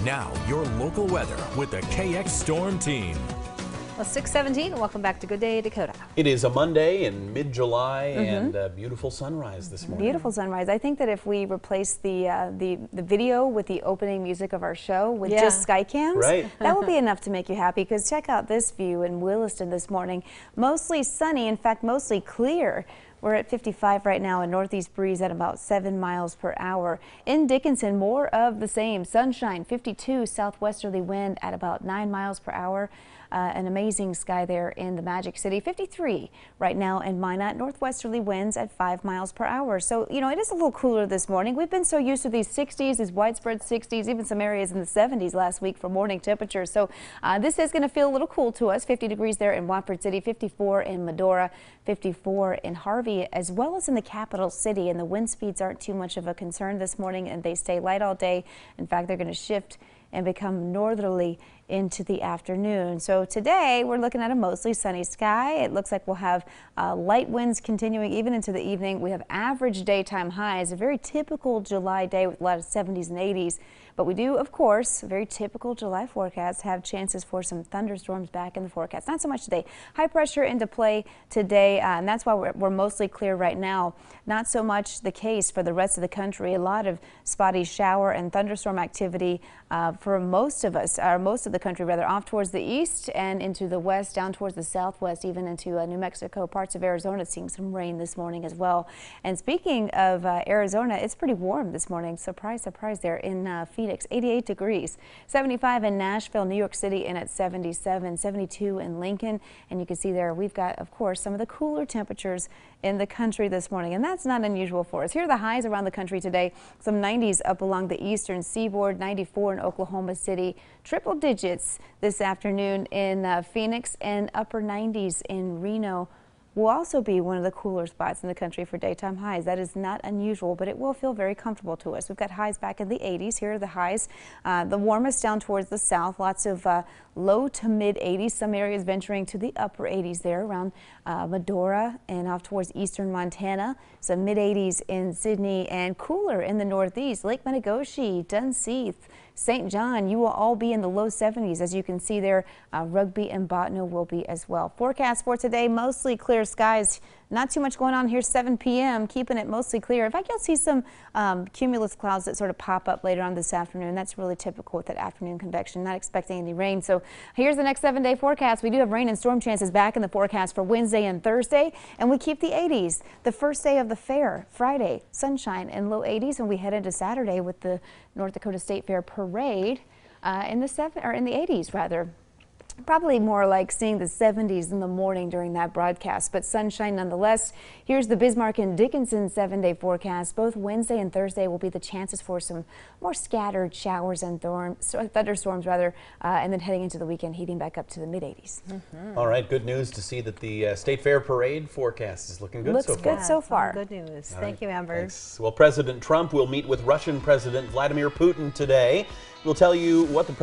Now, your local weather with the KX Storm Team. Well, 6:17. Welcome back to Good Day Dakota. It is a Monday in mid-July and a beautiful sunrise this morning. Beautiful sunrise. I think that if we replace the video with the opening music of our show with just sky cams, that will be enough to make you happy, because check out this view in Williston this morning. Mostly sunny, in fact, mostly clear. We're at 55 right now, a northeast breeze at about 7 miles per hour. In Dickinson, more of the same. Sunshine, 52, southwesterly wind at about 9 miles per hour. An amazing sky there in the Magic City. 53 right now in Minot, northwesterly winds at 5 miles per hour. So, you know, it is a little cooler this morning. We've been so used to these 60s, these widespread 60s, even some areas in the 70s last week for morning temperatures. So this is going to feel a little cool to us. 50 degrees there in Watford City, 54 in Medora, 54 in Harvey, as well as in the capital city. And the wind speeds aren't too much of a concern this morning, and they stay light all day. In fact, they're going to shift and become northerly into the afternoon. So today we're looking at a mostly sunny sky. It looks like we'll have light winds continuing even into the evening. We have average daytime highs, a very typical July day with a lot of 70s and 80s. But we do, of course, a very typical July forecast, have chances for some thunderstorms back in the forecast. Not so much today. High pressure into play today, and that's why we're mostly clear right now. Not so much the case for the rest of the country. A lot of spotty shower and thunderstorm activity for most of us, or most of the country rather, off towards the east and into the west, down towards the southwest, even into New Mexico, parts of Arizona, seeing some rain this morning as well. And speaking of Arizona, it's pretty warm this morning. Surprise, surprise there in Phoenix, 88 degrees, 75 in Nashville, New York City in at 77, 72 in Lincoln. And you can see there we've got, of course, some of the cooler temperatures in the country this morning, and that's not unusual for us. Here are the highs around the country today. Some 90s up along the eastern seaboard, 94 in Oklahoma City, triple digits this afternoon in Phoenix, and upper 90s in Reno. Will also be one of the cooler spots in the country for daytime highs. That is not unusual, but it will feel very comfortable to us. We've got highs back in the 80s. Here are the highs. The warmest down towards the south. Lots of low to mid 80s. Some areas venturing to the upper 80s there around Medora and off towards eastern Montana. Some mid 80s in Sydney, and cooler in the northeast. Lake Menegoshie, Dunseith, St. John, you will all be in the low 70s. As you can see there, Rugby and Bottineau will be as well. Forecast for today, mostly clear skies. Not too much going on here, 7 p.m., keeping it mostly clear. In fact, you'll see some cumulus clouds that sort of pop up later on this afternoon. That's really typical with that afternoon convection. Not expecting any rain. So here's the next 7-day forecast. We do have rain and storm chances back in the forecast for Wednesday and Thursday, and we keep the 80s. The first day of the fair, Friday, sunshine and low 80s, and we head into Saturday with the North Dakota State Fair parade in the 80s rather. Probably more like seeing the 70s in the morning during that broadcast, but sunshine nonetheless. Here's the Bismarck and Dickinson 7-day forecast. Both Wednesday and Thursday will be the chances for some more scattered showers and thunderstorms rather, and then heading into the weekend, heating back up to the mid 80s. All right, good news to see that the State Fair parade forecast is looking good so far. Looks good so far. Good news. Thank Right. you, Amber. Thanks. Well, President Trump will meet with Russian President Vladimir Putin today. We'll tell you what the